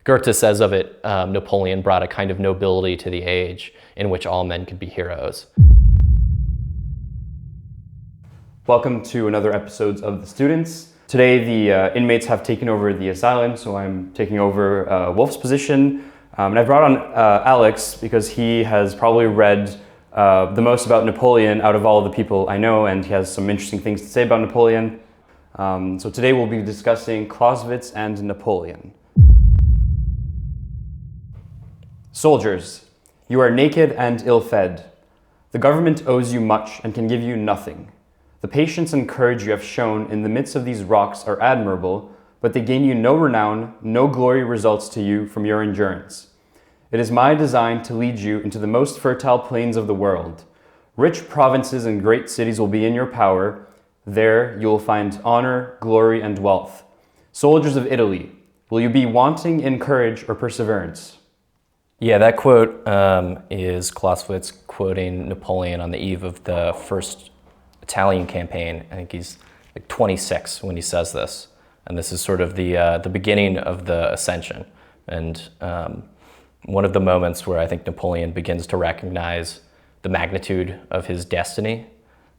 Goethe says of it, Napoleon brought a kind of nobility to the age in which all men could be heroes. Welcome to another episode of The Students. Today the inmates have taken over the asylum, so I'm taking over Wolf's position. And I brought on Alex because he has probably read the most about Napoleon out of all the people I know, and he has some interesting things to say about Napoleon. So today we'll be discussing Clausewitz and Napoleon. Soldiers, you are naked and ill-fed. The government owes you much and can give you nothing. The patience and courage you have shown in the midst of these rocks are admirable, but they gain you no renown, no glory results to you from your endurance. It is my design to lead you into the most fertile plains of the world. Rich provinces and great cities will be in your power. There you will find honor, glory, and wealth. Soldiers of Italy, will you be wanting in courage or perseverance? Yeah, that quote is Clausewitz quoting Napoleon on the eve of the first Italian campaign. I think he's like 26 when he says this. And this is sort of the beginning of the ascension. And one of the moments where I think Napoleon begins to recognize the magnitude of his destiny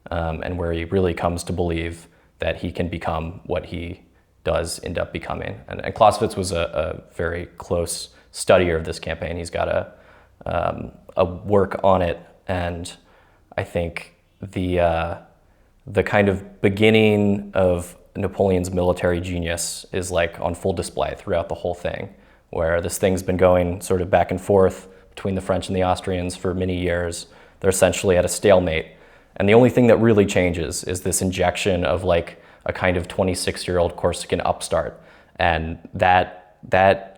and where he really comes to believe that he can become what he does end up becoming. And Clausewitz was a very close studier of this campaign. He's got a work on it, and I think the kind of beginning of Napoleon's military genius is like on full display throughout the whole thing, where this thing's been going sort of back and forth between the French and the Austrians for many years. They're essentially at a stalemate, and the only thing that really changes is this injection of like a kind of 26-year-old Corsican upstart, and that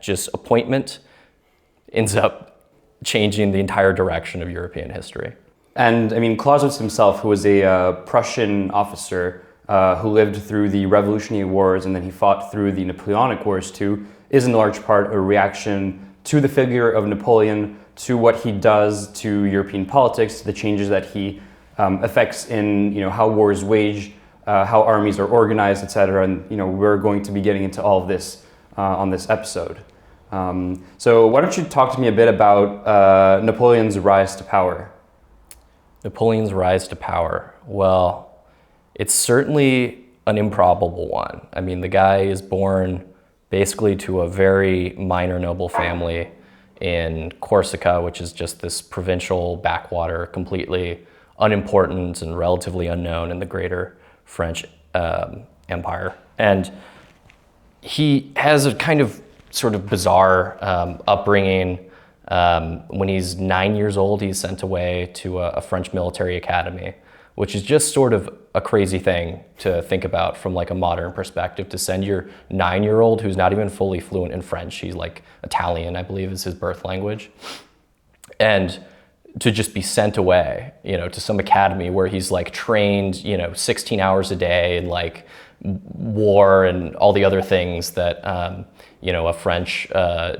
just appointment ends up changing the entire direction of European history. And I mean, Clausewitz himself, who was a Prussian officer who lived through the Revolutionary Wars and then he fought through the Napoleonic Wars too, is in large part a reaction to the figure of Napoleon, to what he does to European politics, to the changes that he affects in how wars wage, how armies are organized, etc. And we're going to be getting into all of this on this episode. So why don't you talk to me a bit about Napoleon's rise to power? Napoleon's rise to power. Well, it's certainly an improbable one. I mean, the guy is born basically to a very minor noble family in Corsica, which is just this provincial backwater, completely unimportant and relatively unknown in the greater French Empire. And he has a kind of sort of bizarre upbringing. When he's 9 years old, he's sent away to a French military academy, which is just sort of a crazy thing to think about from like a modern perspective, to send your 9-year-old who's not even fully fluent in French, he's like Italian, I believe is his birth language, and to just be sent away, to some academy where he's like trained, 16 hours a day and like war and all the other things that, a French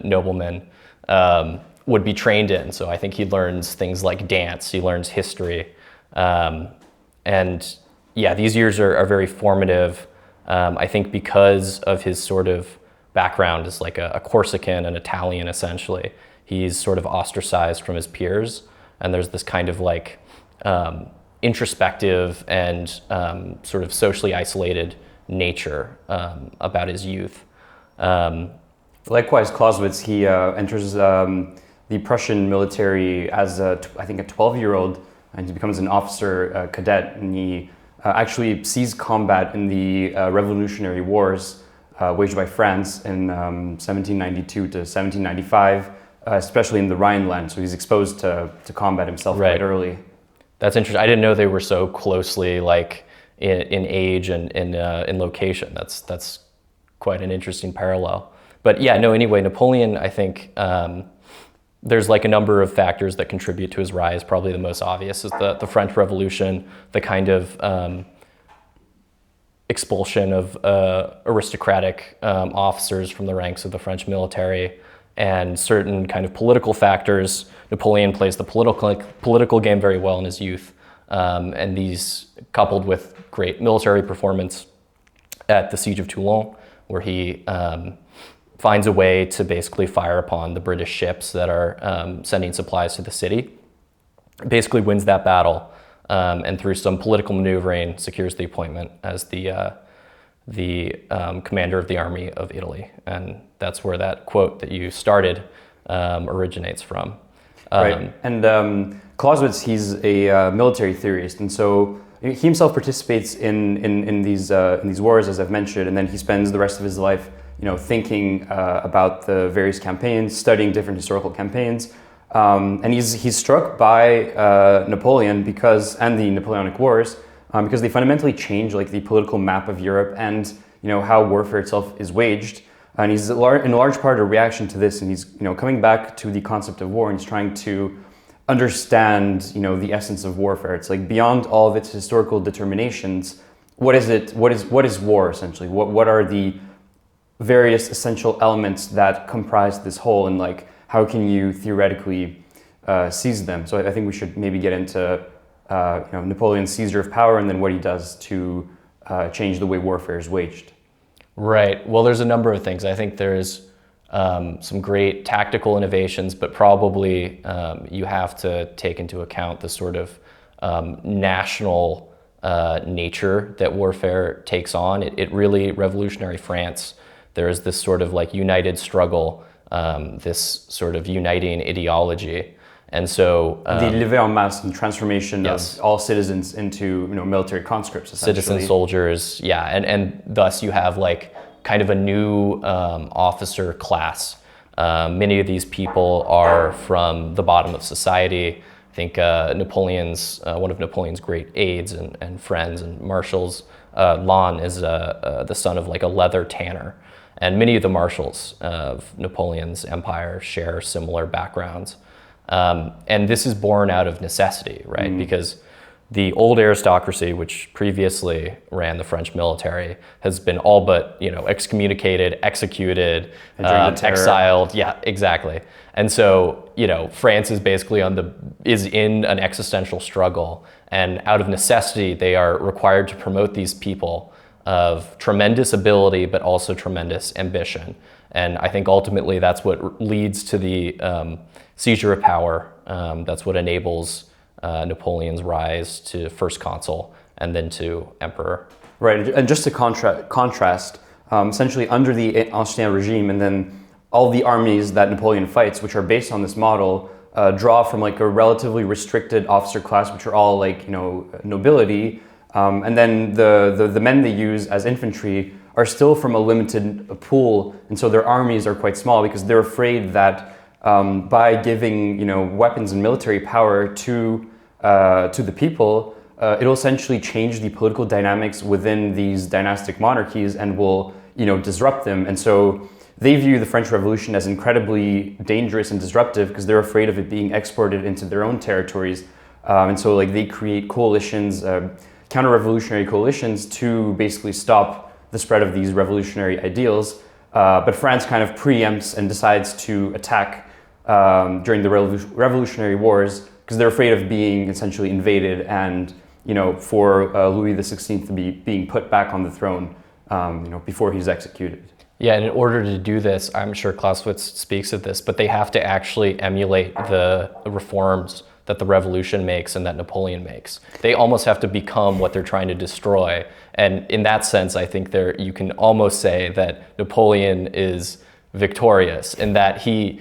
nobleman would be trained in. So I think he learns things like dance, he learns history. And yeah, these years are very formative. I think because of his sort of background as like a Corsican, an Italian essentially, he's sort of ostracized from his peers. And there's this kind of like introspective and sort of socially isolated nature about his youth. Likewise, Clausewitz, he enters the Prussian military as I think a 12-year-old, and he becomes an officer cadet, and he actually sees combat in the Revolutionary Wars waged by France in 1792 to 1795, especially in the Rhineland. So he's exposed to combat himself quite early. That's interesting. I didn't know they were so closely like in age and in location. That's quite an interesting parallel. But yeah, no, anyway, Napoleon, I think there's like a number of factors that contribute to his rise. Probably the most obvious is the French Revolution, the kind of expulsion of aristocratic officers from the ranks of the French military, and certain kind of political factors. Napoleon plays the political game very well in his youth, and these coupled with great military performance at the Siege of Toulon, where he finds a way to basically fire upon the British ships that are sending supplies to the city. Basically wins that battle, and through some political maneuvering secures the appointment as the commander of the army of Italy. And that's where that quote that you started originates from. Right. And Clausewitz, he's a military theorist, and so he himself participates in these wars, as I've mentioned, and then he spends the rest of his life, thinking about the various campaigns, studying different historical campaigns, and he's struck by Napoleon and the Napoleonic Wars because they fundamentally change like the political map of Europe and how warfare itself is waged. And he's in large part a reaction to this, and he's coming back to the concept of war, and he's trying to understand the essence of warfare. It's like beyond all of its historical determinations, what is it? What is war essentially? What are the various essential elements that comprise this whole, and like how can you theoretically seize them? So I think we should maybe get into Napoleon's seizure of power, and then what he does to change the way warfare is waged. Right. Well, there's a number of things. I think there's some great tactical innovations, but probably you have to take into account the sort of national nature that warfare takes on. It really, revolutionary France, there is this sort of like united struggle, this sort of uniting ideology. And so the levée en masse and transformation yes. of all citizens into military conscripts, essentially. Citizen soldiers, yeah, and thus you have like kind of a new officer class. Many of these people are from the bottom of society. I think one of Napoleon's great aides and friends and marshals, Lannes, is the son of like a leather tanner. And many of the marshals of Napoleon's empire share similar backgrounds. And this is born out of necessity, right? Because the old aristocracy, which previously ran the French military, has been all but, excommunicated, executed, exiled. Yeah, exactly. And so, France is basically is in an existential struggle, and out of necessity, they are required to promote these people of tremendous ability, but also tremendous ambition. And I think ultimately that's what leads to the seizure of power. That's what enables Napoleon's rise to first consul and then to emperor. Right, and just to contrast, essentially under the Ancien regime, and then all the armies that Napoleon fights, which are based on this model, draw from like a relatively restricted officer class, which are all like nobility, and then the men they use as infantry are still from a limited pool, and so their armies are quite small because they're afraid that by giving weapons and military power to the people, it'll essentially change the political dynamics within these dynastic monarchies and will disrupt them. And so they view the French Revolution as incredibly dangerous and disruptive because they're afraid of it being exported into their own territories. And so like they create coalitions, counter-revolutionary coalitions to basically stop the spread of these revolutionary ideals. But France kind of preempts and decides to attack during the Revolutionary Wars because they're afraid of being essentially invaded and for Louis XVI to be being put back on the throne before he's executed. Yeah, and in order to do this, I'm sure Clausewitz speaks of this, but they have to actually emulate the reforms that the revolution makes and that Napoleon makes. They almost have to become what they're trying to destroy. And in that sense, I think you can almost say that Napoleon is victorious in that he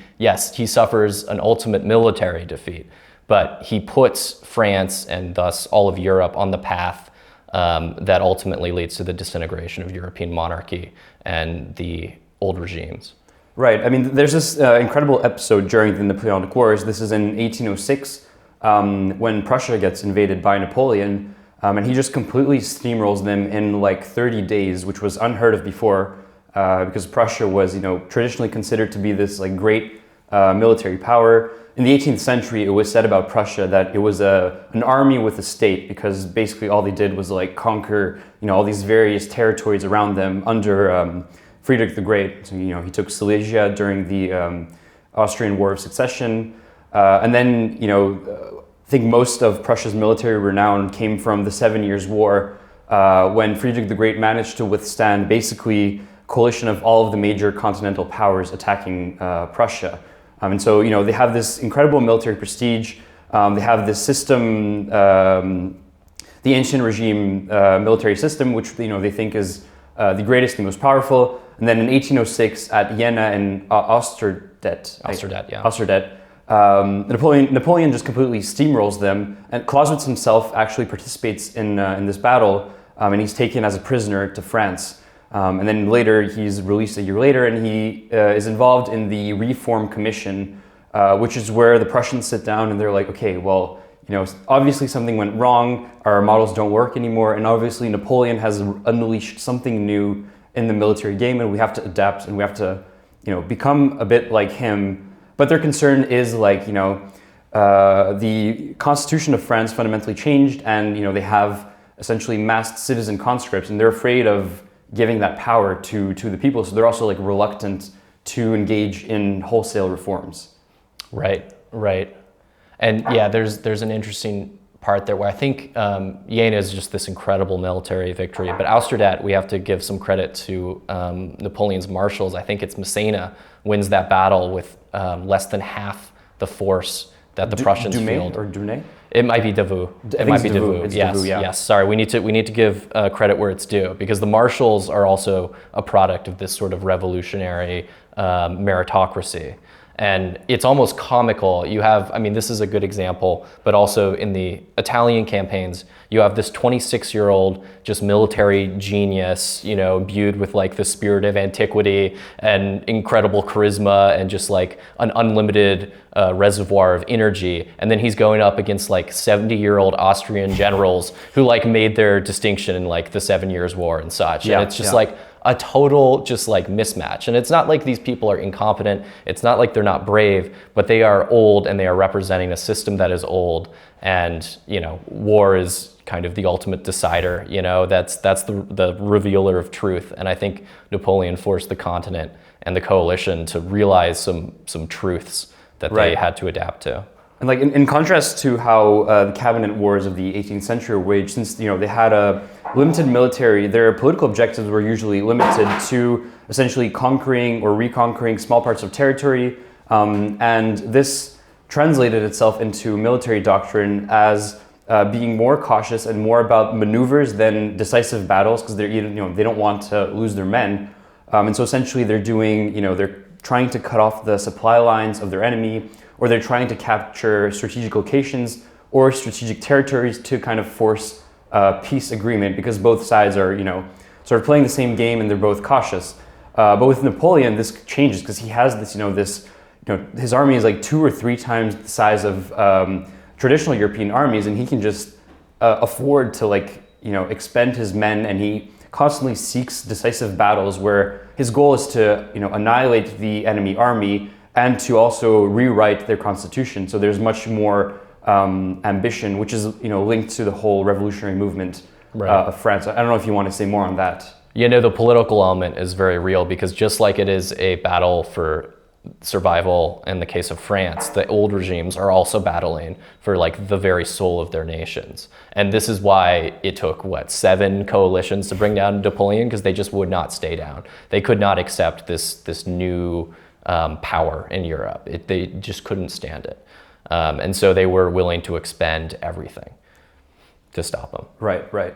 suffers an ultimate military defeat, but he puts France and thus all of Europe on the path that ultimately leads to the disintegration of European monarchy and the old regimes. Right. I mean, there's this incredible episode during the Napoleonic Wars. This is in 1806 when Prussia gets invaded by Napoleon, and he just completely steamrolls them in like 30 days, which was unheard of before because Prussia was, traditionally considered to be this like great military power. In the 18th century, it was said about Prussia that it was an army with a state because basically all they did was like conquer, all these various territories around them under Friedrich the Great. So, he took Silesia during the Austrian War of Succession. And then, I think most of Prussia's military renown came from the 7 Years' War when Friedrich the Great managed to withstand basically coalition of all of the major continental powers attacking Prussia. And so, they have this incredible military prestige. They have this system, the ancient regime military system, which they think is the greatest, the most powerful. And then in 1806 at Jena and Austerdet, Napoleon just completely steamrolls them. And Clausewitz himself actually participates in this battle, and he's taken as a prisoner to France. And then later he's released a year later, and he is involved in the Reform Commission, which is where the Prussians sit down and they're like, okay, well, obviously something went wrong, our models don't work anymore, and obviously Napoleon has unleashed something new in the military game, and we have to adapt, and we have to, become a bit like him. But their concern is the Constitution of France fundamentally changed, and they have essentially massed citizen conscripts, and they're afraid of giving that power to the people, so they're also reluctant to engage in wholesale reforms. Right. And yeah, there's an interesting part there where I think Jena is just this incredible military victory, but Austerdat, we have to give some credit to Napoleon's marshals. I think it's Massena wins that battle with less than half the force that the Prussians field. Or Dunay? It might be Davout. It might be Davout. Yes. Sorry, we need to give credit where it's due, because the marshals are also a product of this sort of revolutionary meritocracy. And it's almost comical. You have, this is a good example, but also in the Italian campaigns, you have this 26-year-old just military genius, imbued with the spirit of antiquity and incredible charisma and just an unlimited reservoir of energy. And then he's going up against 70-year-old Austrian generals who made their distinction in the 7 Years' War and such. And it's just a total mismatch. And it's not like these people are incompetent. It's not like they're not brave, but they are old and they are representing a system that is old. And, war is kind of the ultimate decider, that's the revealer of truth. And I think Napoleon forced the continent and the coalition to realize some truths that they had to adapt to. And in contrast to how the cabinet wars of the 18th century were waged, since they had a limited military, their political objectives were usually limited to essentially conquering or reconquering small parts of territory, and this translated itself into military doctrine as being more cautious and more about maneuvers than decisive battles, because they don't want to lose their men, and so essentially they're doing they're trying to cut off the supply lines of their enemy, or they're trying to capture strategic locations or strategic territories to kind of force a peace agreement, because both sides are, sort of playing the same game and they're both cautious. But with Napoleon, this changes because he has this, his army is 2 or 3 times the size of traditional European armies, and he can just afford to expend his men, and he constantly seeks decisive battles where his goal is to, annihilate the enemy army and to also rewrite their constitution. So there's much more ambition, which is linked to the whole revolutionary movement of France. I don't know if you want to say more on that. The political element is very real, because just like it is a battle for survival in the case of France, the old regimes are also battling for the very soul of their nations. And this is why it took 7 coalitions to bring down Napoleon, because they just would not stay down. They could not accept this new power in Europe. They just couldn't stand it. And so they were willing to expend everything to stop him. Right.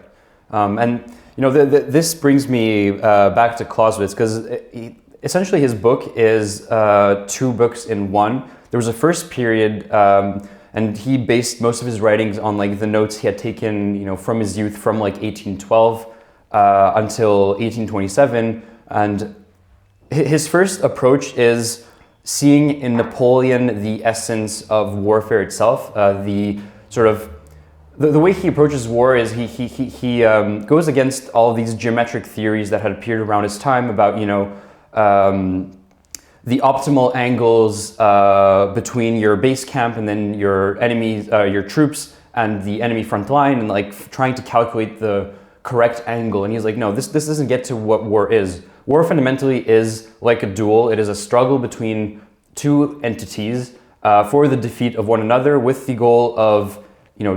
And this brings me back to Clausewitz, because essentially his book is 2 books in one. There was a first period, and he based most of his writings on the notes he had taken, from his youth, from 1812 until 1827. And his first approach is seeing in Napoleon the essence of warfare itself. The way he approaches war is he goes against all of these geometric theories that had appeared around his time about the optimal angles between your base camp and then your enemies, your troops, and the enemy front line, and trying to calculate the correct angle. And he's no, this doesn't get to what war is. War fundamentally is like a duel. It is a struggle between 2 entities for the defeat of one another, with the goal of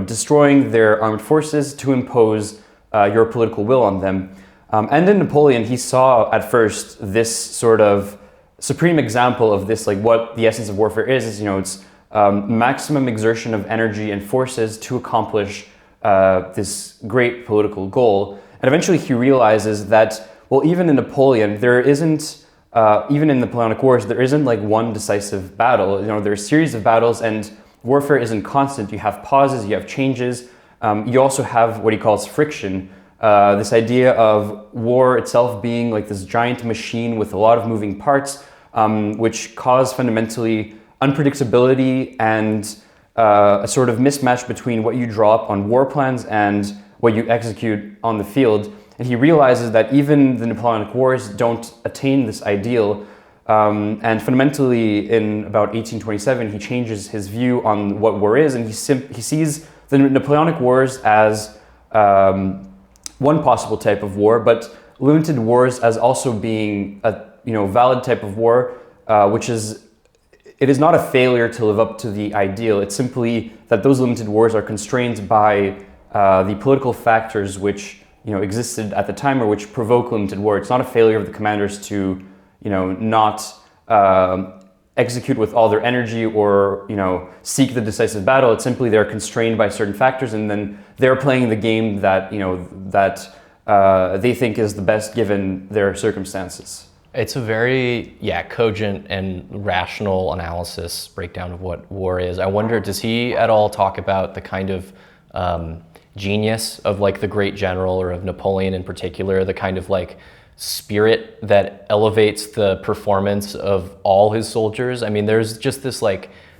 destroying their armed forces to impose your political will on them. And in Napoleon, he saw at first this sort of supreme example of this, like what the essence of warfare is it's maximum exertion of energy and forces to accomplish this great political goal. And eventually he realizes that, well, even in Napoleon, there isn't, even in the Napoleonic Wars, there isn't like one decisive battle. There are a series of battles, and warfare isn't constant. You have pauses, you have changes. You also have what he calls friction. This idea of war itself being like this giant machine with a lot of moving parts, which cause fundamentally unpredictability and a sort of mismatch between what you draw up on war plans and what you execute on the field. And he realizes that even the Napoleonic Wars don't attain this ideal. And fundamentally, in about 1827, he changes his view on what war is, and he sees the Napoleonic Wars as one possible type of war, but limited wars as also being a valid type of war, which is, it is not a failure to live up to the ideal. It's simply that those limited wars are constrained by the political factors which existed at the time or which provoke limited war. It's not a failure of the commanders to not execute with all their energy or seek the decisive battle. It's simply they're constrained by certain factors, and then they're playing the game that they think is the best given their circumstances. It's a very cogent and rational analysis breakdown of what war is. I wonder, does he at all talk about the kind of genius of like the great general, or of Napoleon in particular, the kind of like spirit that elevates the performance of all his soldiers? I mean, there's just this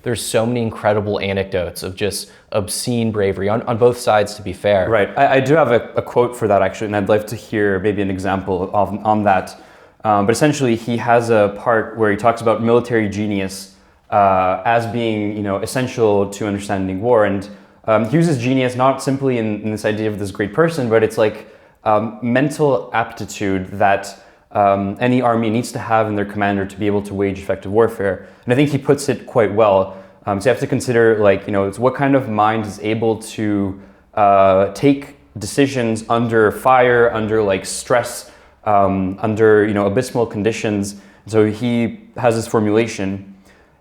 there's so many incredible anecdotes of just obscene bravery on both sides, to be fair. Right. I do have a quote for that actually, and I'd like to hear maybe an example on that. But essentially, he has a part where he talks about military genius as being essential to understanding war, and he uses genius not simply in this idea of this great person, but it's like mental aptitude that any army needs to have in their commander to be able to wage effective warfare. And I think he puts it quite well. So you have to consider it's what kind of mind is able to take decisions under fire, under stress, under abysmal conditions. So he has this formulation: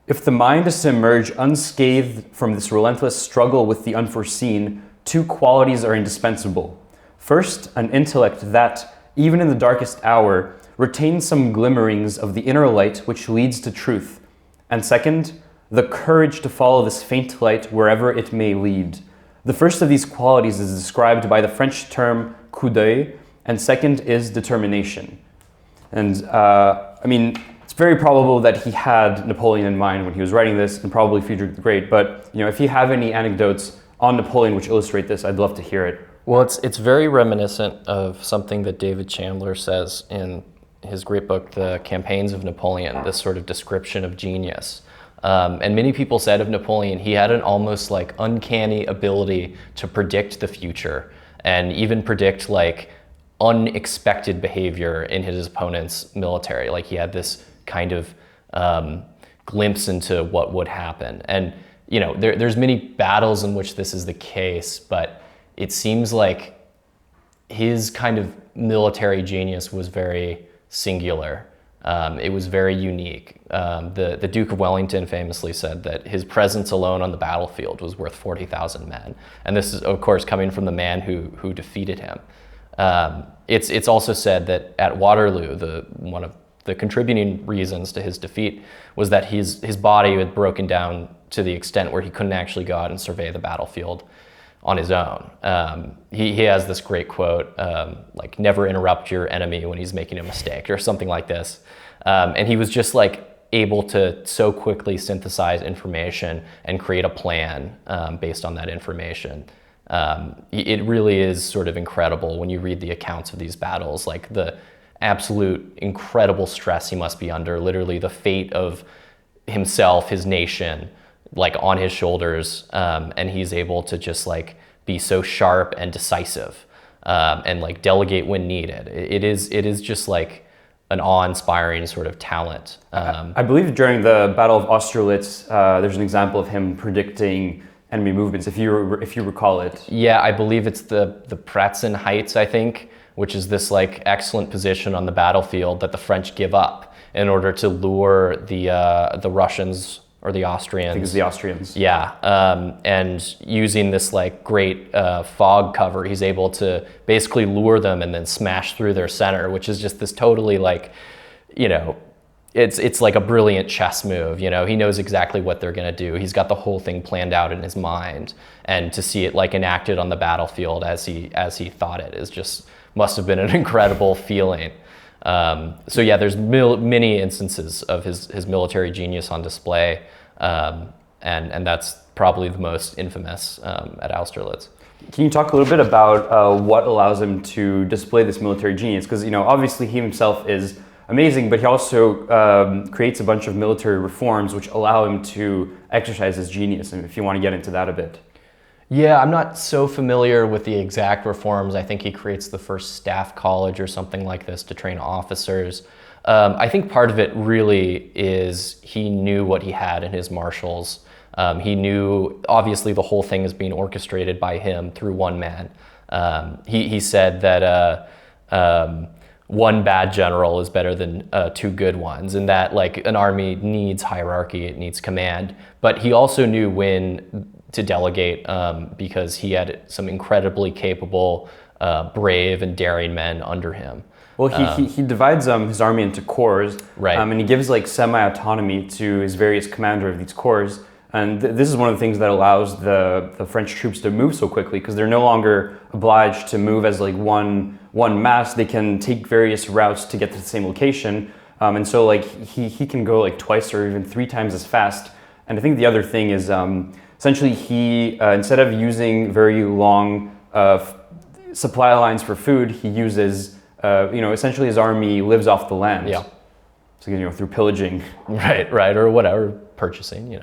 if the mind is to emerge unscathed from this relentless struggle with the unforeseen, two qualities are indispensable. First, an intellect that, even in the darkest hour, retains some glimmerings of the inner light which leads to truth. And second, the courage to follow this faint light wherever it may lead. The first of these qualities is described by the French term coup d'œil, and second is determination. And it's very probable that he had Napoleon in mind when he was writing this, and probably Friedrich the Great. But if you have any anecdotes on Napoleon which illustrate this, I'd love to hear it. Well, it's very reminiscent of something that David Chandler says in his great book, The Campaigns of Napoleon, this sort of description of genius. And many people said of Napoleon, he had an almost uncanny ability to predict the future, and even predict unexpected behavior in his opponent's military. He had this kind of glimpse into what would happen. And there's many battles in which this is the case, but it seems like his kind of military genius was very singular. It was very unique. The Duke of Wellington famously said that his presence alone on the battlefield was worth 40,000 men. And this is, of course, coming from the man who defeated him. It's also said that at Waterloo, one of the contributing reasons to his defeat was that his body had broken down to the extent where he couldn't actually go out and survey the battlefield on his own. He has this great quote, never interrupt your enemy when he's making a mistake, or something like this. And he was just able to so quickly synthesize information and create a plan based on that information. It really is sort of incredible when you read the accounts of these battles, the absolute incredible stress he must be under, literally the fate of himself, his nation, on his shoulders, and he's able to just be so sharp and decisive, and delegate when needed. It is just an awe-inspiring sort of talent. I believe during the Battle of Austerlitz, there's an example of him predicting enemy movements, if you recall it. Yeah, I believe it's the Pratzen Heights, I think. which is this like excellent position on the battlefield that the French give up in order to lure the Russians or the Austrians. I think it's the Austrians. Yeah, and using this like great fog cover, he's able to basically lure them and then smash through their center, which is just this totally like, you know, it's like a brilliant chess move. You know, he knows exactly what they're gonna do. He's got the whole thing planned out in his mind, and to see it like enacted on the battlefield as he thought it is just must have been an incredible feeling. So yeah, there's many instances of his military genius on display, and that's probably the most infamous at Austerlitz. Can you talk a little bit about what allows him to display this military genius? Because, you know, obviously he himself is amazing, but he also creates a bunch of military reforms which allow him to exercise his genius. And if you want to get into that a bit. Yeah, I'm not so familiar with the exact reforms. I think he creates the first staff college or something like this to train officers. I think part of it really is he knew what he had in his marshals. He knew, obviously, the whole thing is being orchestrated by him through one man. He said that one bad general is better than two good ones, and that like an army needs hierarchy, it needs command. But he also knew when to delegate, because he had some incredibly capable, brave and daring men under him. Well, he divides his army into corps, right. And he gives like semi-autonomy to his various commander of these corps. And this is one of the things that allows the French troops to move so quickly, because they're no longer obliged to move as like one mass. They can take various routes to get to the same location. And so like he can go like twice or even 3 times as fast. And I think the other thing is essentially he, instead of using very long supply lines for food, he uses, essentially his army lives off the land. Yeah. So, through pillaging. Right, or whatever, purchasing,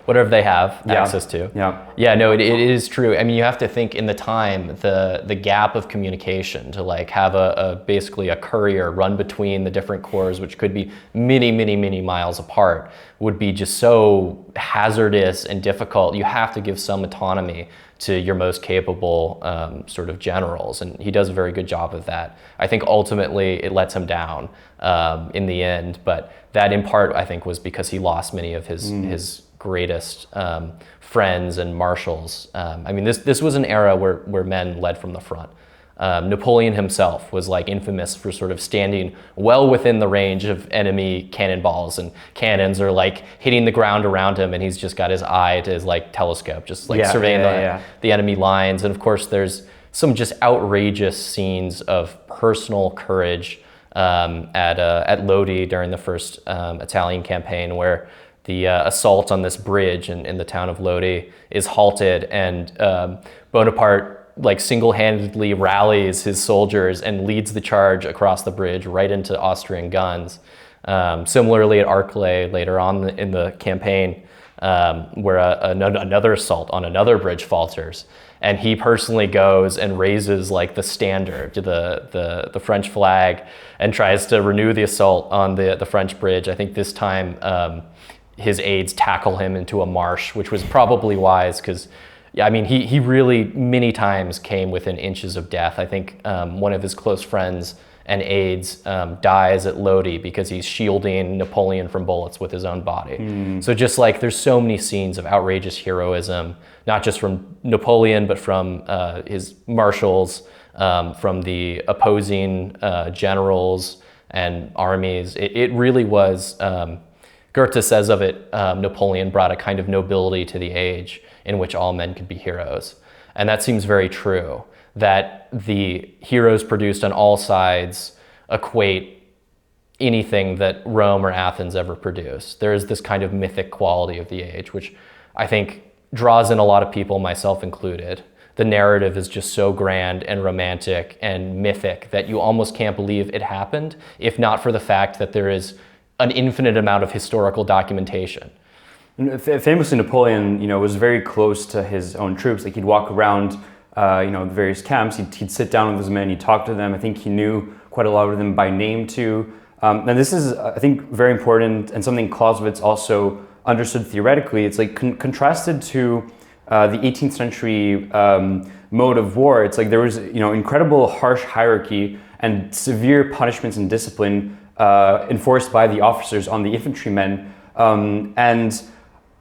whatever they have access to. Yeah, no, it is true. I mean, you have to think in the time, the gap of communication to like have basically a courier run between the different corps, which could be many miles apart, would be just so hazardous and difficult. You have to give some autonomy to your most capable sort of generals, and he does a very good job of that. I think ultimately it lets him down in the end, but that in part I think was because he lost many of his greatest friends and marshals. I mean, this was an era where men led from the front. Napoleon himself was like infamous for sort of standing well within the range of enemy cannonballs, and cannons are like hitting the ground around him, and he's just got his eye to his like telescope, just like surveying the enemy lines. And of course there's some just outrageous scenes of personal courage at Lodi during the first Italian campaign, where the assault on this bridge in the town of Lodi is halted, and Bonaparte like single-handedly rallies his soldiers and leads the charge across the bridge right into Austrian guns. Similarly at Arclay later on in the campaign, where another assault on another bridge falters, and he personally goes and raises like the standard to the French flag and tries to renew the assault on the French bridge. I think this time his aides tackle him into a marsh, which was probably wise, because I mean, he really many times came within inches of death. I think one of his close friends and aides dies at Lodi because he's shielding Napoleon from bullets with his own body. So just like there's so many scenes of outrageous heroism, not just from Napoleon, but from his marshals, from the opposing generals and armies. It really was, Goethe says of it, Napoleon brought a kind of nobility to the age in which all men could be heroes. And that seems very true, that the heroes produced on all sides equate anything that Rome or Athens ever produced. There is this kind of mythic quality of the age, which I think draws in a lot of people, myself included. The narrative is just so grand and romantic and mythic that you almost can't believe it happened, if not for the fact that there is an infinite amount of historical documentation. Famously, Napoleon, was very close to his own troops. Like he'd walk around, the various camps. He'd sit down with his men. He'd talk to them. I think he knew quite a lot of them by name too. And this is, I think, very important and something Clausewitz also understood theoretically. It's like contrasted to the 18th century mode of war, it's like there was incredible harsh hierarchy and severe punishments and discipline enforced by the officers on the infantrymen. And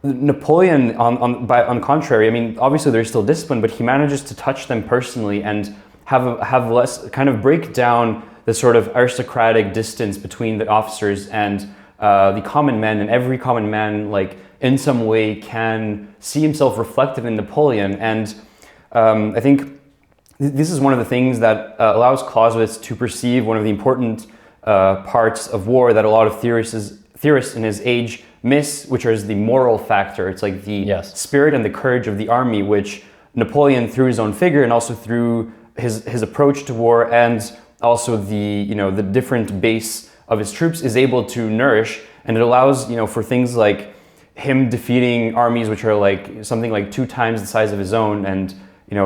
Napoleon, on the contrary, I mean, obviously there's still discipline, but he manages to touch them personally and have less, kind of break down the sort of aristocratic distance between the officers and the common men, and every common man, like, in some way can see himself reflected in Napoleon. And I think this is one of the things that allows Clausewitz to perceive one of the important parts of war that a lot of theorists in his age miss, which is the moral factor. It's like the spirit and the courage of the army, which Napoleon, through his own figure and also through his approach to war, and also the different base of his troops, is able to nourish. And it allows for things like him defeating armies which are like something like 2 times the size of his own, and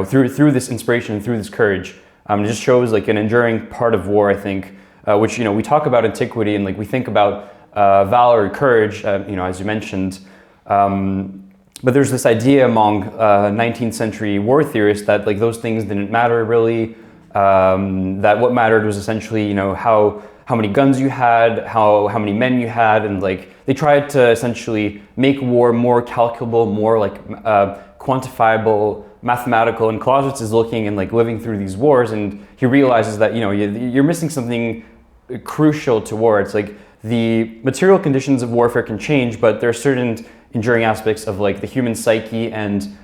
through this inspiration and through this courage, it just shows like an enduring part of war, I think, which we talk about antiquity and like we think about valor, courage, as you mentioned. But there's this idea among 19th century war theorists that like those things didn't matter really. That what mattered was essentially how many guns you had, how many men you had, and like they tried to essentially make war more calculable, more like quantifiable, mathematical. And Clausewitz is looking and like living through these wars, and he realizes that you're missing something crucial to war. It's like the material conditions of warfare can change, but there are certain enduring aspects of like the human psyche and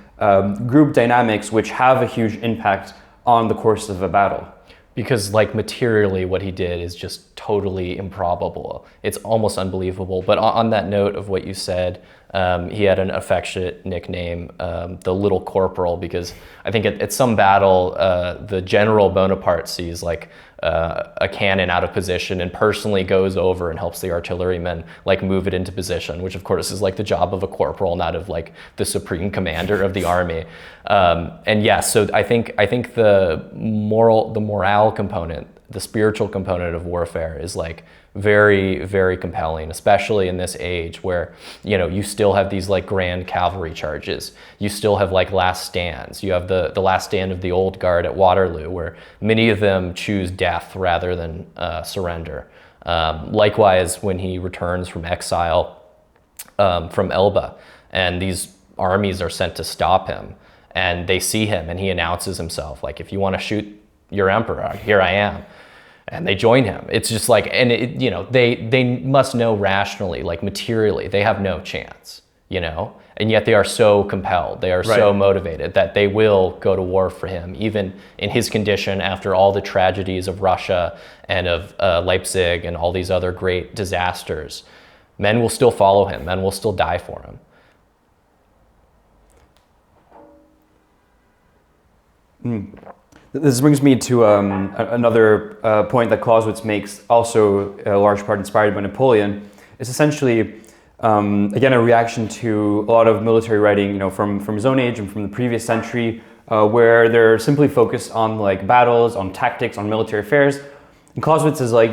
group dynamics which have a huge impact on the course of a battle. Because like materially what he did is just totally improbable. It's almost unbelievable. But on that note of what you said, he had an affectionate nickname, the Little Corporal, because I think at some battle, the General Bonaparte sees like a cannon out of position and personally goes over and helps the artillerymen like move it into position, which of course is like the job of a corporal, not of like the supreme commander of the army. And yeah, so I think the morale component, the spiritual component of warfare is like very, very compelling, especially in this age where, you still have these like grand cavalry charges. You still have like last stands. You have the last stand of the old guard at Waterloo, where many of them choose death rather than surrender. Likewise, when he returns from exile from Elba, and these armies are sent to stop him, and they see him and he announces himself, like, if you want to shoot your emperor, here I am. And they join him. It's just like, and they must know rationally, like materially, they have no chance, and yet they are so compelled, they are so motivated that they will go to war for him, even in his condition after all the tragedies of Russia and of Leipzig and all these other great disasters. Men will still follow him, men will still die for him. This brings me to another point that Clausewitz makes, also a large part inspired by Napoleon. It's essentially, again, a reaction to a lot of military writing, from his own age and from the previous century, where they're simply focused on like battles, on tactics, on military affairs. And Clausewitz is like,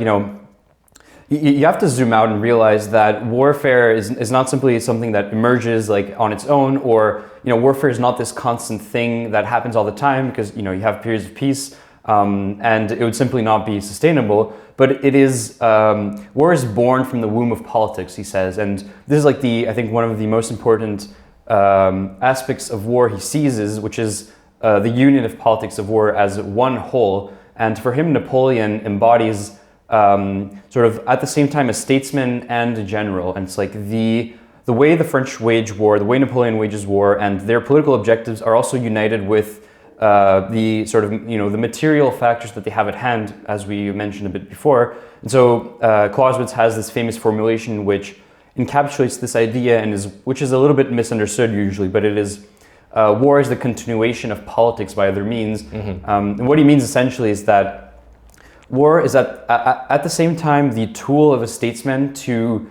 you have to zoom out and realize that warfare is not simply something that emerges like on its own, or warfare is not this constant thing that happens all the time, because you have periods of peace, and it would simply not be sustainable. But it is war is born from the womb of politics, he says, and this is like I think one of the most important aspects of war he seizes, which is the union of politics of war as one whole. And for him, Napoleon embodies sort of at the same time a statesman and a general. And it's like the way the French wage war, the way Napoleon wages war, and their political objectives are also united with the sort of, the material factors that they have at hand, as we mentioned a bit before. And so Clausewitz has this famous formulation which encapsulates this idea, and which is a little bit misunderstood usually, but it is war is the continuation of politics by other means. And what he means essentially is that war is at the same time the tool of a statesman to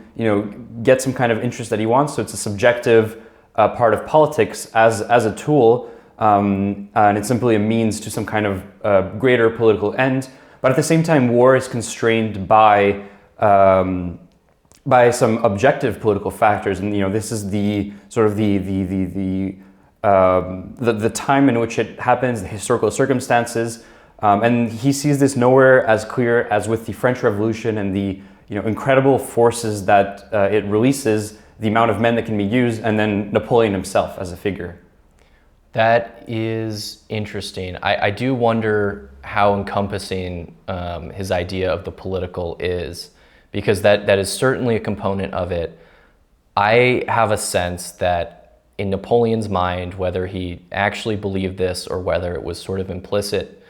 get some kind of interest that he wants. So it's a subjective part of politics as a tool, and it's simply a means to some kind of greater political end. But at the same time, war is constrained by some objective political factors, and this is the sort of the the time in which it happens, the historical circumstances, and he sees this nowhere as clear as with the French Revolution and the incredible forces that it releases, the amount of men that can be used, and then Napoleon himself as a figure. That is interesting. I do wonder how encompassing his idea of the political is, because that is certainly a component of it. I have a sense that in Napoleon's mind, whether he actually believed this or whether it was sort of implicit,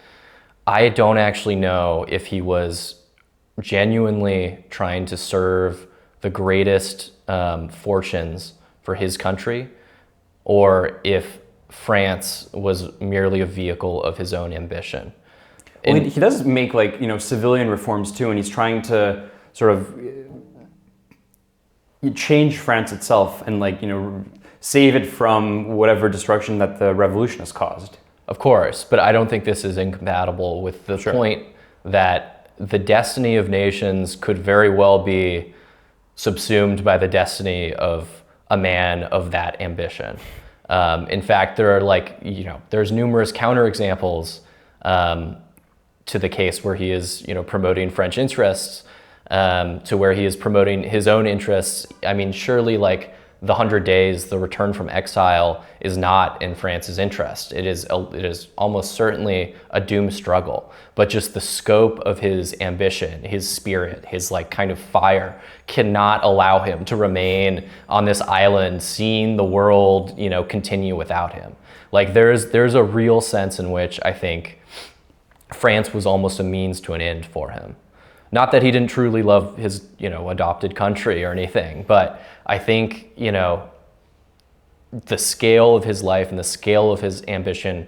I don't actually know if he was genuinely trying to serve the greatest fortunes for his country, or if France was merely a vehicle of his own ambition. Well, he does make civilian reforms too, and he's trying to sort of change France itself and save it from whatever destruction that the revolution has caused. Of course, but I don't think this is incompatible with the point that the destiny of nations could very well be subsumed by the destiny of a man of that ambition. In fact, there are there's numerous counterexamples to the case where he is, promoting French interests, to where he is promoting his own interests. I mean, surely the 100 Days, the return from exile, is not in France's interest. It is almost certainly a doomed struggle, but just the scope of his ambition, his spirit, his kind of fire cannot allow him to remain on this island, seeing the world, continue without him. There's a real sense in which I think France was almost a means to an end for him. Not that he didn't truly love his, adopted country or anything, but I think, the scale of his life and the scale of his ambition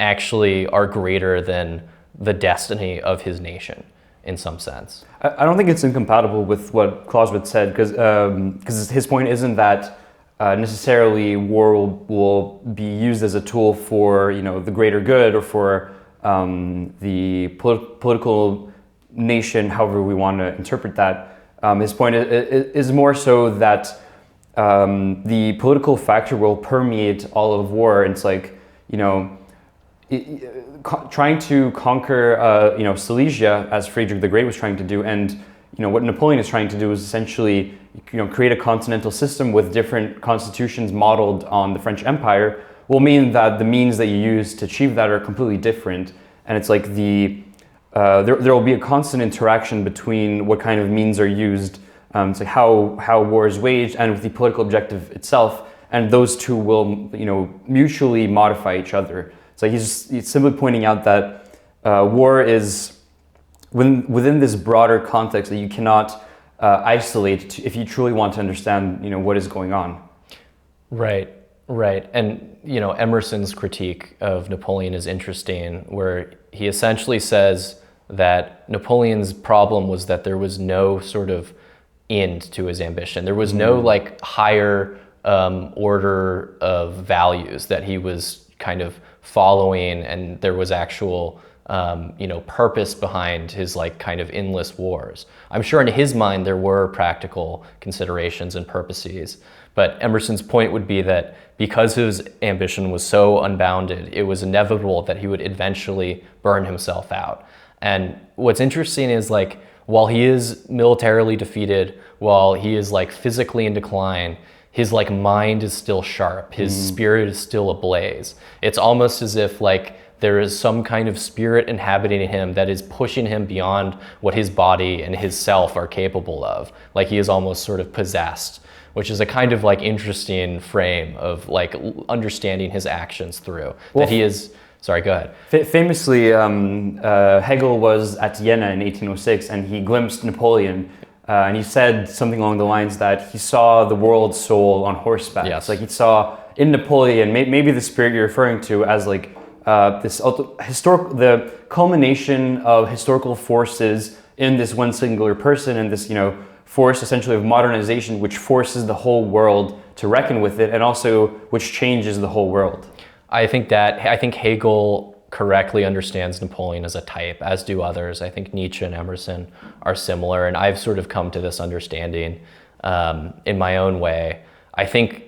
actually are greater than the destiny of his nation in some sense. I don't think it's incompatible with what Clausewitz said, because his point isn't that necessarily war will be used as a tool for, the greater good or for the political nation, however we want to interpret that. His point is more so that the political factor will permeate all of war. It's trying to conquer, Silesia, as Frederick the Great was trying to do, and what Napoleon is trying to do is essentially, create a continental system with different constitutions modeled on the French Empire. Will mean that the means that you use to achieve that are completely different, and it's there will be a constant interaction between what kind of means are used, how war is waged, and with the political objective itself, and those two will mutually modify each other. So he's simply pointing out that war is within this broader context that you cannot isolate if you truly want to understand what is going on. Right. And Emerson's critique of Napoleon is interesting, where he essentially says that Napoleon's problem was that there was no sort of end to his ambition. There was no higher order of values that he was kind of following, and there was actual purpose behind his kind of endless wars. I'm sure in his mind there were practical considerations and purposes, but Emerson's point would be that because his ambition was so unbounded, it was inevitable that he would eventually burn himself out. And what's interesting is while he is militarily defeated, while he is physically in decline, his mind is still sharp, his spirit is still ablaze. It's almost as if there is some kind of spirit inhabiting him that is pushing him beyond what his body and his self are capable of. He is almost sort of possessed, which is a kind of interesting frame of understanding his actions through. Well, that he is, sorry, go ahead. Famously, Hegel was at Vienna in 1806 and he glimpsed Napoleon, and he said something along the lines that he saw the world's soul on horseback. Yes. He saw in Napoleon maybe the spirit you're referring to as the culmination of historical forces in this one singular person, and this force essentially of modernization, which forces the whole world to reckon with it, and also which changes the whole world. I think Hegel correctly understands Napoleon as a type, as do others. I think Nietzsche and Emerson are similar, and I've sort of come to this understanding in my own way. I think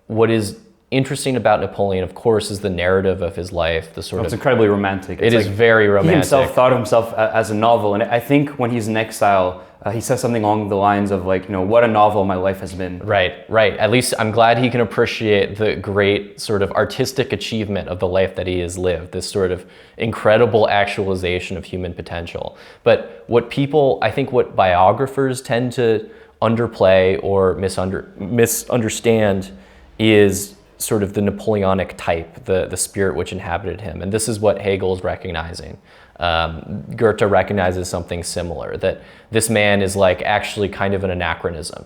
what is interesting about Napoleon, of course, is the narrative of his life, the sort It's of... incredibly romantic. It is very romantic. He himself thought of himself as a novel, and I think when he's in exile, he says something along the lines of like, what a novel my life has been. Right. At least I'm glad he can appreciate the great sort of artistic achievement of the life that he has lived, this sort of incredible actualization of human potential. But I think what biographers tend to underplay or misunderstand is sort of the Napoleonic type, the spirit which inhabited him. And this is what Hegel's recognizing. Goethe recognizes something similar, that this man is like actually kind of an anachronism.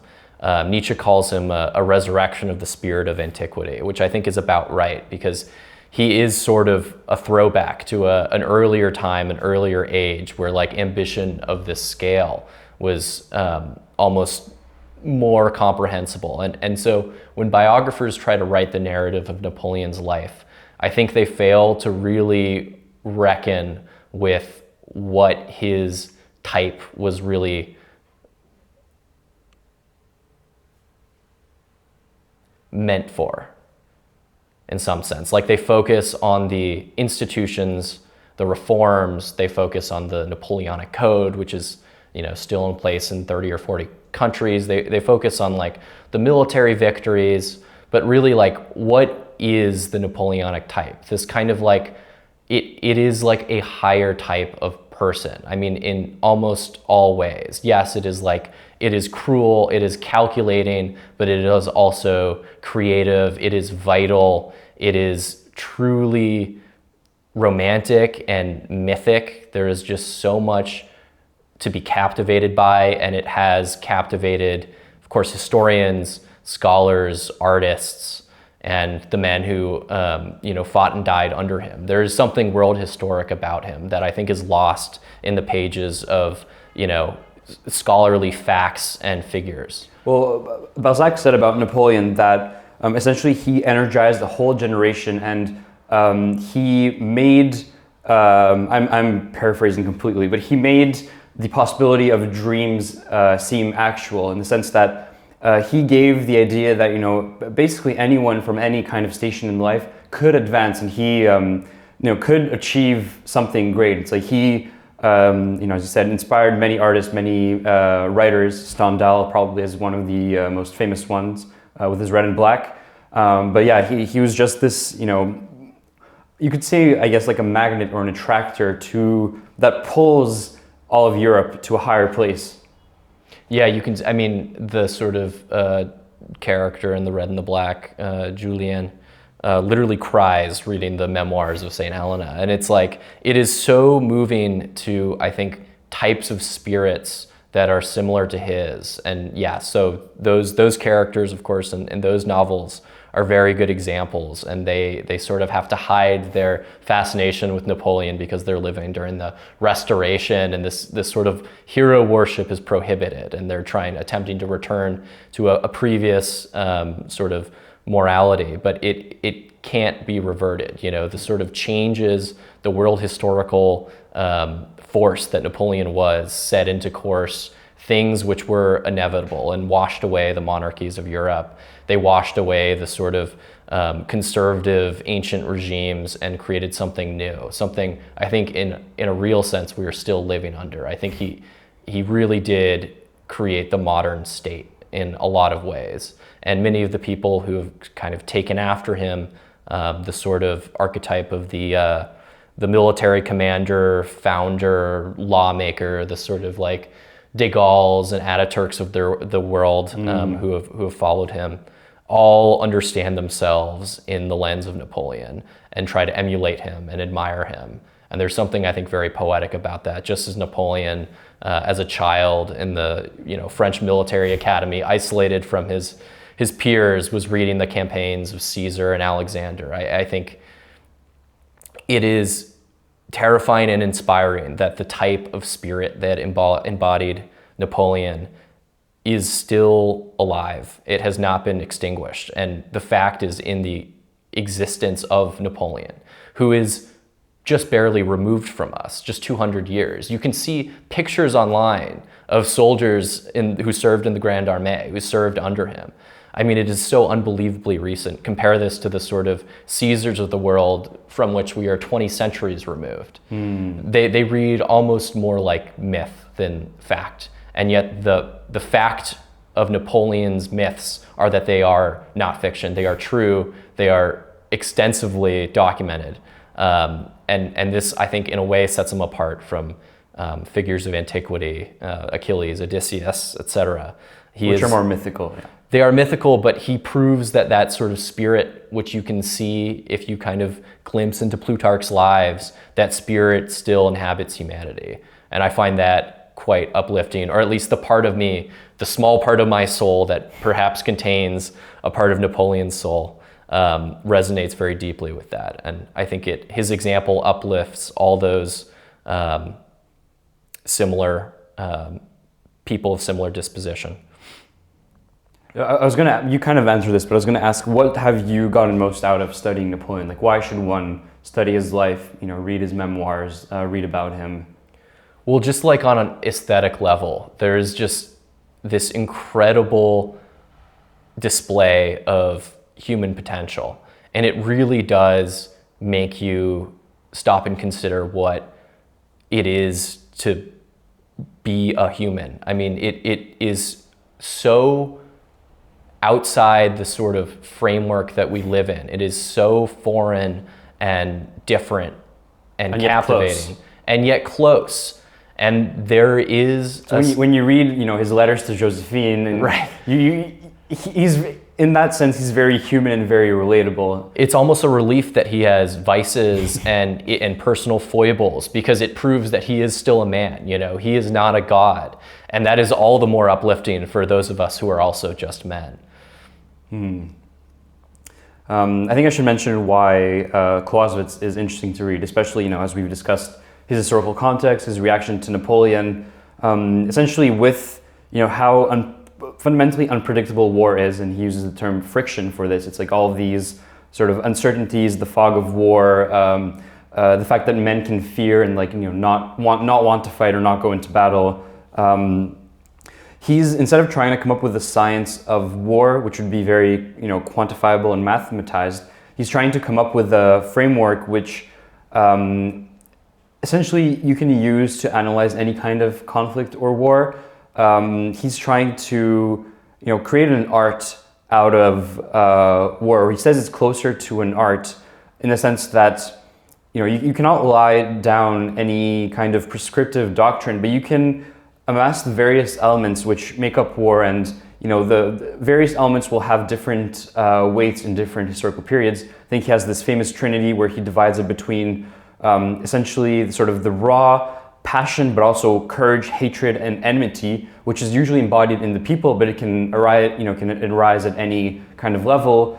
Nietzsche calls him a resurrection of the spirit of antiquity, which I think is about right, because he is sort of a throwback to an earlier time, an earlier age, where like ambition of this scale was almost more comprehensible. And so when biographers try to write the narrative of Napoleon's life, I think they fail to really reckon with what his type was really meant for, in some sense. Like they focus on the institutions, the reforms, they focus on the Napoleonic Code, which is, still in place in 30 or 40 countries. They focus on like the military victories, but really like what is the Napoleonic type? This kind of like, it is like a higher type of person. I mean, in almost all ways. Yes, it is cruel, it is calculating, but it is also creative, it is vital, it is truly romantic and mythic. There is just so much to be captivated by, and it has captivated, of course, historians, scholars, artists, and the men who fought and died under him. There is something world historic about him that I think is lost in the pages of scholarly facts and figures. Well, Balzac said about Napoleon that essentially he energized a whole generation, and he made, I'm paraphrasing completely, but he made the possibility of dreams seem actual, in the sense that he gave the idea that basically anyone from any kind of station in life could advance, and he could achieve something great. It's like he as you said, inspired many artists, many writers. Stendhal probably is one of the most famous ones with his Red and Black. But yeah, he was just this, you could say, I guess, like a magnet or an attractor that pulls all of Europe to a higher place. Yeah, the sort of character in the Red and the Black, Julien, literally cries reading the memoirs of St. Helena. And it's like, it is so moving to, I think, types of spirits that are similar to his. And yeah, so those characters, of course, in those novels are very good examples, and they sort of have to hide their fascination with Napoleon because they're living during the Restoration, and this sort of hero worship is prohibited, and they're attempting to return to a previous sort of morality, but it can't be reverted. The sort of changes, the world historical force that Napoleon was set into course things which were inevitable and washed away the monarchies of Europe. They washed away the sort of conservative ancient regimes and created something new, something I think in a real sense we are still living under. I think he really did create the modern state in a lot of ways. And many of the people who have kind of taken after him, the sort of archetype of the military commander, founder, lawmaker, the sort of like de Gaulles and Ataturks of the world who have followed him, all understand themselves in the lens of Napoleon and try to emulate him and admire him. And there's something I think very poetic about that. Just as Napoleon, as a child in the French military academy, isolated from his peers, was reading the campaigns of Caesar and Alexander. I think it is terrifying and inspiring that the type of spirit that embodied Napoleon is still alive. It has not been extinguished. And the fact is in the existence of Napoleon, who is just barely removed from us, just 200 years. You can see pictures online of soldiers who served in the Grande Armée, who served under him. I mean, it is so unbelievably recent. Compare this to the sort of Caesars of the world from which we are 20 centuries removed. They read almost more like myth than fact. And yet the fact of Napoleon's myths are that they are not fiction. They are true. They are extensively documented. And this, I think, in a way sets him apart from figures of antiquity, Achilles, Odysseus, etc. Which are more mythical. Yeah. They are mythical, but he proves that that sort of spirit, which you can see if you kind of glimpse into Plutarch's lives, that spirit still inhabits humanity. And I find that quite uplifting, or at least the part of me, the small part of my soul that perhaps contains a part of Napoleon's soul, resonates very deeply with that. And I think his example uplifts all those similar people of similar disposition. You kind of answered this, but I was gonna ask, what have you gotten most out of studying Napoleon? Like, why should one study his life, read his memoirs, read about him? Well, just like on an aesthetic level, there's just this incredible display of human potential. And it really does make you stop and consider what it is to be a human. I mean, it is so outside the sort of framework that we live in. It is so foreign and different and captivating, and yet close. And there is when you read, his letters to Josephine, and right, he's in that sense he's very human and very relatable. It's almost a relief that he has vices and personal foibles, because it proves that he is still a man. He is not a god, and that is all the more uplifting for those of us who are also just men. I think I should mention why Clausewitz is interesting to read, especially as we've discussed his historical context, his reaction to Napoleon, essentially with how fundamentally unpredictable war is, and he uses the term friction for this. It's like all of these sort of uncertainties, the fog of war, the fact that men can fear and not want to fight or not go into battle. He's, instead of trying to come up with a science of war, which would be very quantifiable and mathematized, he's trying to come up with a framework which essentially you can use to analyze any kind of conflict or war. He's trying to create an art out of war. He says it's closer to an art in the sense that you cannot lie down any kind of prescriptive doctrine, but you can amass the various elements which make up war, and the various elements will have different weights in different historical periods. I think he has this famous trinity where he divides it between essentially sort of the raw passion, but also courage, hatred, and enmity, which is usually embodied in the people, but it can arise at any kind of level.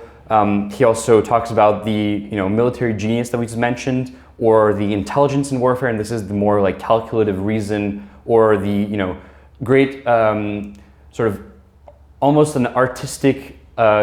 He also talks about the military genius that we just mentioned, or the intelligence in warfare, and this is the more like calculative reason, or the great sort of almost an artistic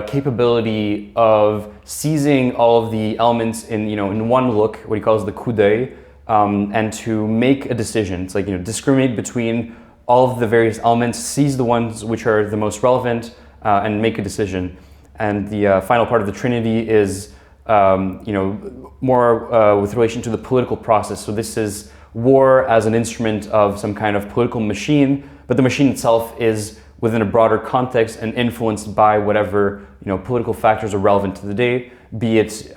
capability of seizing all of the elements in one look, what he calls the coup d'oeil, and to make a decision. It's like discriminate between all of the various elements, seize the ones which are the most relevant, and make a decision. And the final part of the trinity is more with relation to the political process. So this is war as an instrument of some kind of political machine, but the machine itself is within a broader context and influenced by whatever political factors are relevant to the day, be it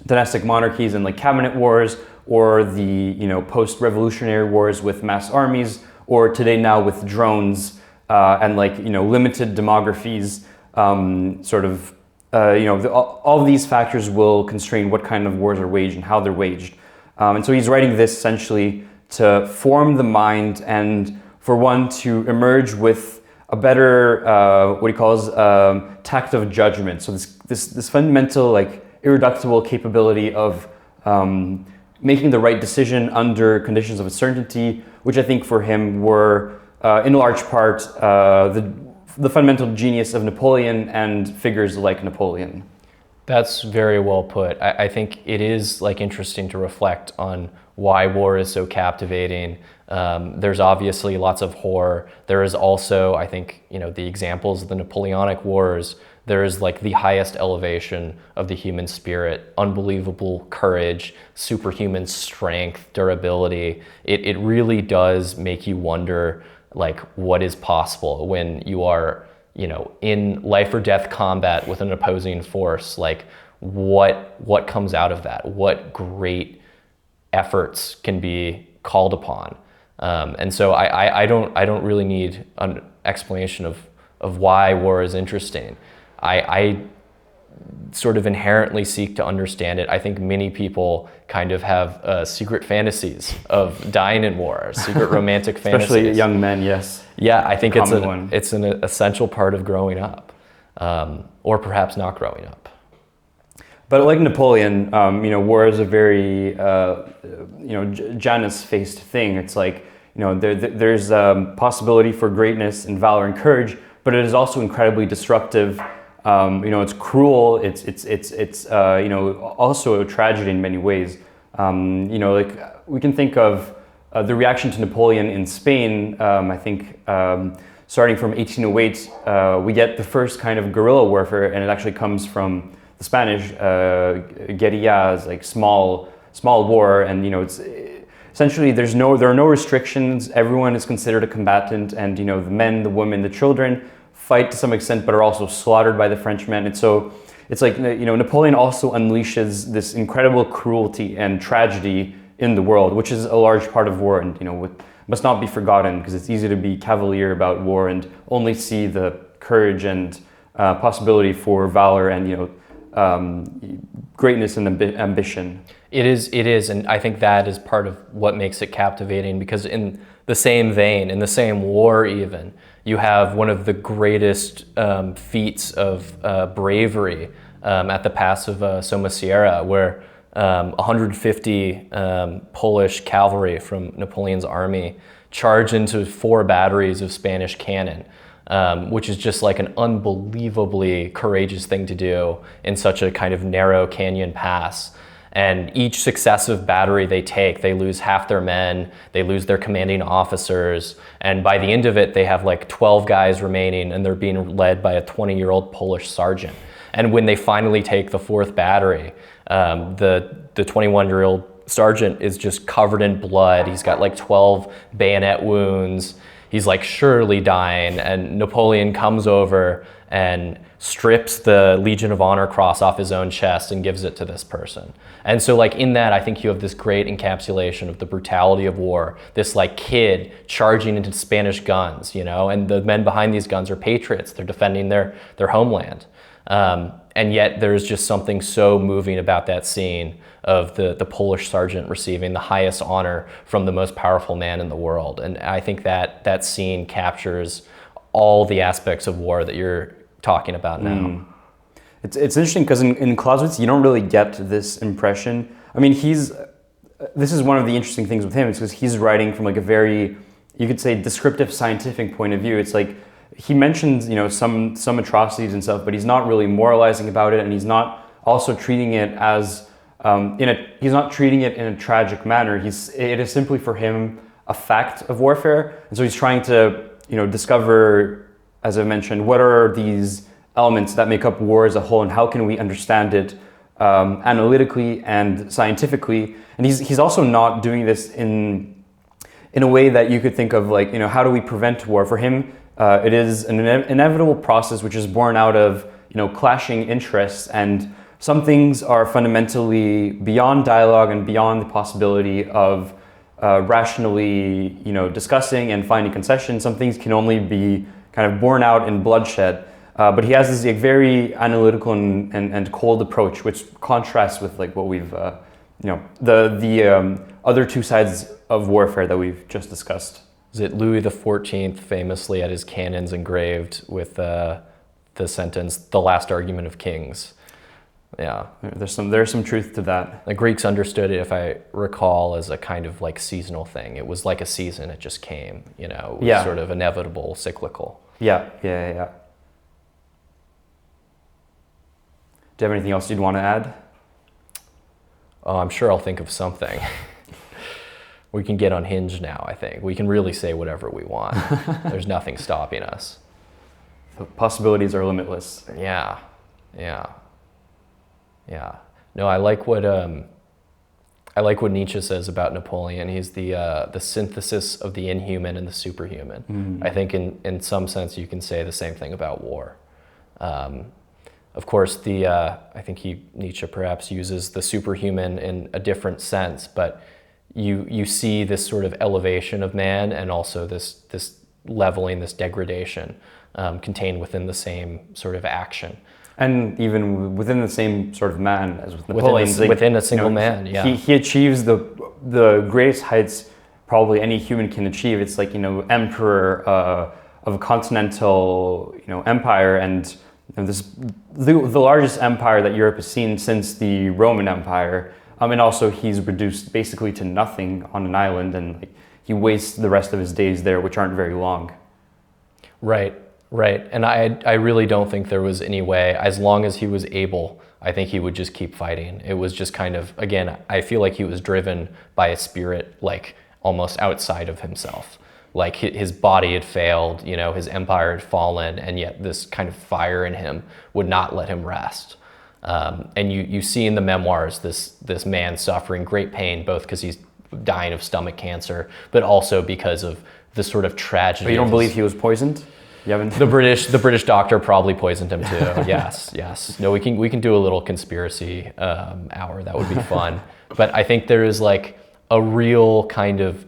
dynastic monarchies and like cabinet wars, or the post-revolutionary wars with mass armies, or today now with drones and limited demographies. All of these factors will constrain what kind of wars are waged and how they're waged. And so he's writing this essentially to form the mind and for one to emerge with a better, what he calls tact of judgment. So this fundamental, irreducible capability of making the right decision under conditions of uncertainty, which I think for him were, in large part, the fundamental genius of Napoleon and figures like Napoleon. That's very well put. I think it is like interesting to reflect on why war is so captivating. There's obviously lots of horror. There is also, I think, the examples of the Napoleonic Wars. There is like the highest elevation of the human spirit, unbelievable courage, superhuman strength, durability. It really does make you wonder like what is possible when you are in life or death combat with an opposing force. Like what comes out of that? What great efforts can be called upon? And so I don't really need an explanation of why war is interesting. I sort of inherently seek to understand it. I think many people kind of have secret fantasies of dying in war, secret romantic fantasies. Especially young men, yes. Yeah, I think it's an essential part of growing up, or perhaps not growing up. But like Napoleon, war is a very, Janus-faced thing. It's like, there's possibility for greatness and valor and courage, but it is also incredibly destructive. It's cruel. It's also a tragedy in many ways. Like we can think of the reaction to Napoleon in Spain. I think starting from 1808, we get the first kind of guerrilla warfare, and it actually comes from the Spanish guerrillas, like small war, and it's essentially there are no restrictions. Everyone is considered a combatant, and the men, the women, the children fight to some extent, but are also slaughtered by the Frenchmen. And so it's like, Napoleon also unleashes this incredible cruelty and tragedy in the world, which is a large part of war, and must not be forgotten, because it's easy to be cavalier about war and only see the courage and possibility for valor and greatness and ambition. It is, and I think that is part of what makes it captivating, because in the same vein, in the same war even, you have one of the greatest feats of bravery at the Pass of Somosierra, where 150 Polish cavalry from Napoleon's army charge into 4 batteries of Spanish cannon, which is just like an unbelievably courageous thing to do in such a kind of narrow canyon pass. And each successive battery they take, they lose half their men, they lose their commanding officers, and by the end of it, they have like 12 guys remaining, and they're being led by a 20-year-old Polish sergeant. And when they finally take the 4th battery, the 21-year-old sergeant is just covered in blood. He's got like 12 bayonet wounds. He's like surely dying, and Napoleon comes over and strips the Legion of Honor cross off his own chest and gives it to this person. And so like in that, I think you have this great encapsulation of the brutality of war, this like kid charging into Spanish guns, and the men behind these guns are patriots. They're defending their homeland. And yet there's just something so moving about that scene of the Polish sergeant receiving the highest honor from the most powerful man in the world. And I think that scene captures all the aspects of war that you're talking about now. It's interesting because in Clausewitz, you don't really get this impression. I mean, this is one of the interesting things with him, is because he's writing from like a very, you could say, descriptive scientific point of view. It's like, he mentions, some atrocities and stuff, but he's not really moralizing about it, and he's not also treating it as, he's not treating it in a tragic manner. It is simply for him a fact of warfare, and so he's trying to, discover, as I mentioned, what are these elements that make up war as a whole, and how can we understand it analytically and scientifically. And he's also not doing this in a way that you could think of like, how do we prevent war? For him, it is an inevitable process which is born out of, clashing interests, and some things are fundamentally beyond dialogue and beyond the possibility of rationally, discussing and finding concessions. Some things can only be kind of borne out in bloodshed. But he has this very analytical and cold approach, which contrasts with like what we've, the other two sides of warfare that we've just discussed. Is it Louis XIV famously had his cannons engraved with the sentence, "The last argument of kings"? Yeah. There's some truth to that. The Greeks understood it, if I recall, as a kind of like seasonal thing. It was like a season, it just came, it was sort of inevitable, cyclical. Yeah. Do you have anything else you'd want to add? Oh, I'm sure I'll think of something. We can get unhinged now, I think. We can really say whatever we want. There's nothing stopping us. The possibilities are limitless. Yeah. No, I like what Nietzsche says about Napoleon. He's the synthesis of the inhuman and the superhuman. I think in some sense you can say the same thing about war. Of course, I think Nietzsche perhaps uses the superhuman in a different sense, but you see this sort of elevation of man and also this leveling, this degradation contained within the same sort of action. And even within the same sort of man as with Napoleon. Within a single man, yeah. He achieves the greatest heights probably any human can achieve. It's like, emperor of a continental, empire, and this the largest empire that Europe has seen since the Roman Empire. And also he's reduced basically to nothing on an island, and he wastes the rest of his days there, which aren't very long. Right. And I really don't think there was any way, as long as he was able, I think he would just keep fighting. It was just kind of, again, I feel like he was driven by a spirit like almost outside of himself. Like his body had failed, his empire had fallen, and yet this kind of fire in him would not let him rest. And you see in the memoirs this man suffering great pain, both because he's dying of stomach cancer, but also because of the sort of tragedy. But you don't believe he was poisoned? You haven't? The British doctor probably poisoned him too. Yes. No, we can do a little conspiracy hour. That would be fun. But I think there is like a real kind of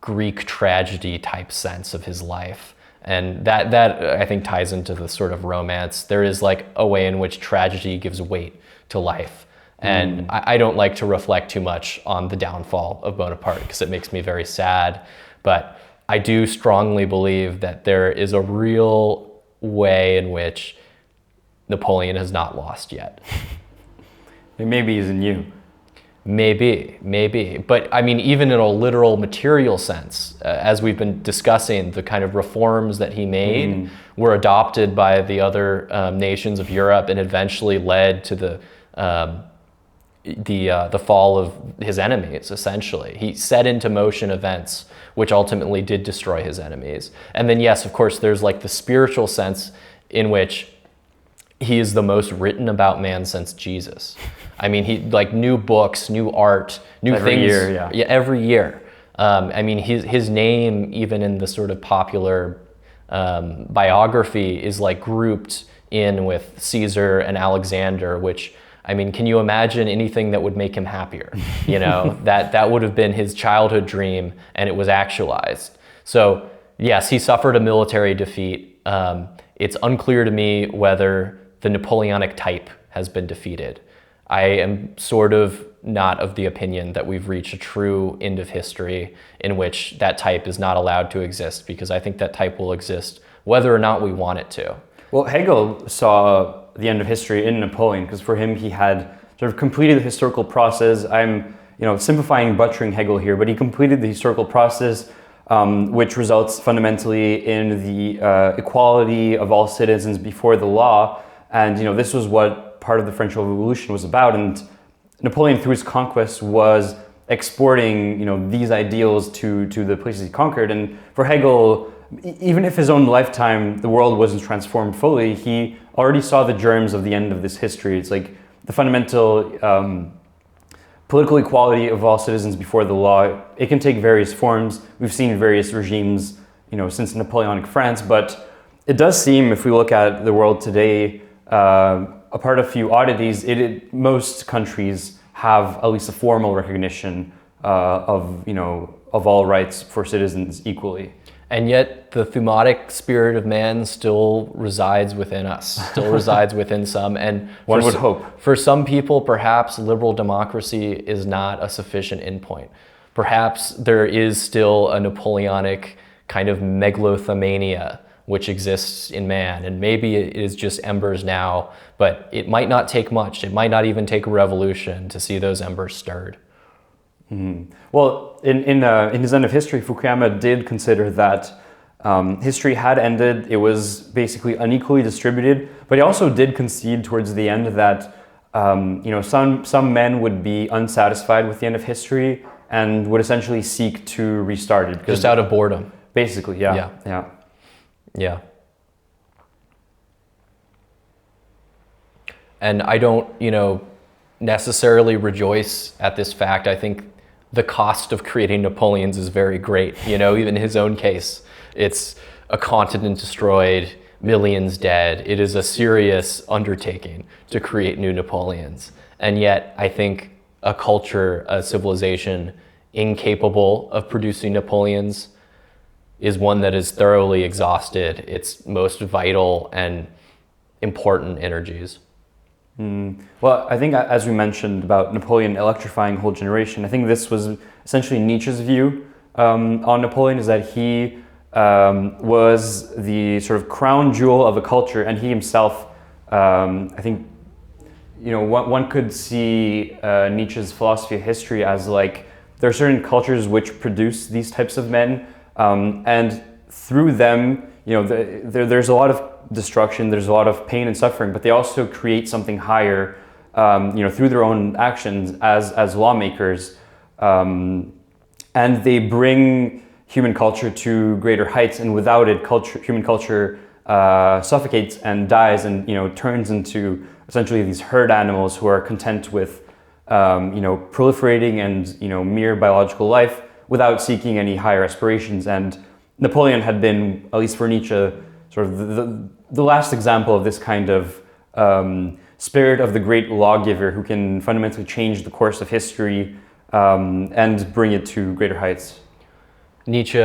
Greek tragedy type sense of his life. And that I think ties into the sort of romance. There is like a way in which tragedy gives weight to life. And I don't like to reflect too much on the downfall of Bonaparte because it makes me very sad. But I do strongly believe that there is a real way in which Napoleon has not lost yet. Maybe he's in you. Maybe. But I mean, even in a literal material sense, as we've been discussing, the kind of reforms that he made were adopted by the other nations of Europe and eventually led to the fall of his enemies, essentially. He set into motion events which ultimately did destroy his enemies. And then, yes, of course, there's like the spiritual sense in which he is the most written about man since Jesus. I mean, he like new books, new art, new every things. Year, yeah, every year. I mean, his name, even in the sort of popular biography, is like grouped in with Caesar and Alexander, which, I mean, can you imagine anything that would make him happier? That would have been his childhood dream, and it was actualized. So yes, he suffered a military defeat. It's unclear to me whether the Napoleonic type has been defeated. I am sort of not of the opinion that we've reached a true end of history in which that type is not allowed to exist, because I think that type will exist whether or not we want it to. Well, Hegel saw the end of history in Napoleon, because for him he had sort of completed the historical process. I'm simplifying, butchering Hegel here, but he completed the historical process, which results fundamentally in the equality of all citizens before the law. And this was what part of the French Revolution was about. And Napoleon, through his conquest, was exporting these ideals to the places he conquered. And for Hegel, even if his own lifetime the world wasn't transformed fully, he already saw the germs of the end of this history. It's like the fundamental political equality of all citizens before the law. It can take various forms. We've seen various regimes, since Napoleonic France, but it does seem, if we look at the world today, apart a few oddities, most countries have at least a formal recognition of all rights for citizens equally. And yet the thumatic spirit of man still resides within us, still resides within some. And one would hope. For some people, perhaps liberal democracy is not a sufficient endpoint. Perhaps there is still a Napoleonic kind of megalomania which exists in man. And maybe it is just embers now, but it might not take much. It might not even take a revolution to see those embers stirred. Mm-hmm. Well, in his End of History, Fukuyama did consider that History had ended. It was basically unequally distributed, but he also did concede towards the end that some men would be unsatisfied with the end of history and would essentially seek to restart it. Just out of boredom. Basically, yeah. Yeah. And I don't, necessarily rejoice at this fact. I think the cost of creating Napoleons is very great. Even in his own case, it's a continent destroyed, millions dead. It is a serious undertaking to create new Napoleons. And yet I think a culture, a civilization incapable of producing Napoleons is one that is thoroughly exhausted its most vital and important energies. Well, I think as we mentioned about Napoleon electrifying a whole generation, I think this was essentially Nietzsche's view on Napoleon, is that he was the sort of crown jewel of a culture, and he himself, I think, one could see Nietzsche's philosophy of history as like, there are certain cultures which produce these types of men, and through them, there's a lot of destruction, there's a lot of pain and suffering, but they also create something higher, through their own actions as lawmakers, and they bring human culture to greater heights. And without it, human culture suffocates and dies, and turns into essentially these herd animals who are content with proliferating and mere biological life without seeking any higher aspirations. And Napoleon had been, at least for Nietzsche, sort of the last example of this kind of spirit of the great lawgiver who can fundamentally change the course of history and bring it to greater heights. Nietzsche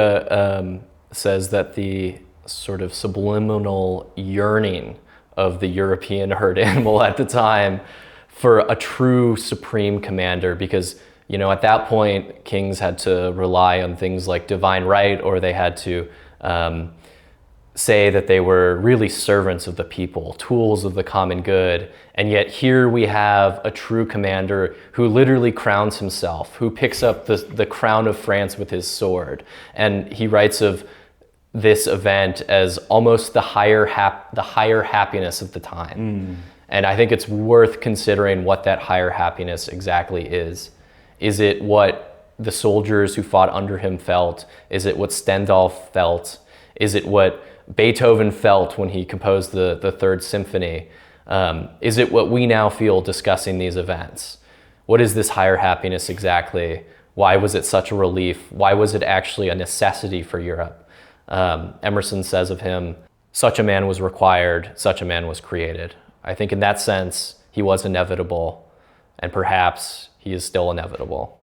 says that the sort of subliminal yearning of the European herd animal at the time for a true supreme commander, because at that point kings had to rely on things like divine right, or they had to say that they were really servants of the people, tools of the common good. And yet here we have a true commander who literally crowns himself, who picks up the crown of France with his sword. And he writes of this event as almost the higher happiness of the time. And I think it's worth considering what that higher happiness exactly is. Is it what the soldiers who fought under him felt? Is it what Stendhal felt? Is it what Beethoven felt when he composed the Third Symphony? Is it what we now feel discussing these events? What is this higher happiness exactly? Why was it such a relief? Why was it actually a necessity for Europe? Emerson says of him, such a man was required, such a man was created. I think in that sense, he was inevitable, and perhaps he is still inevitable.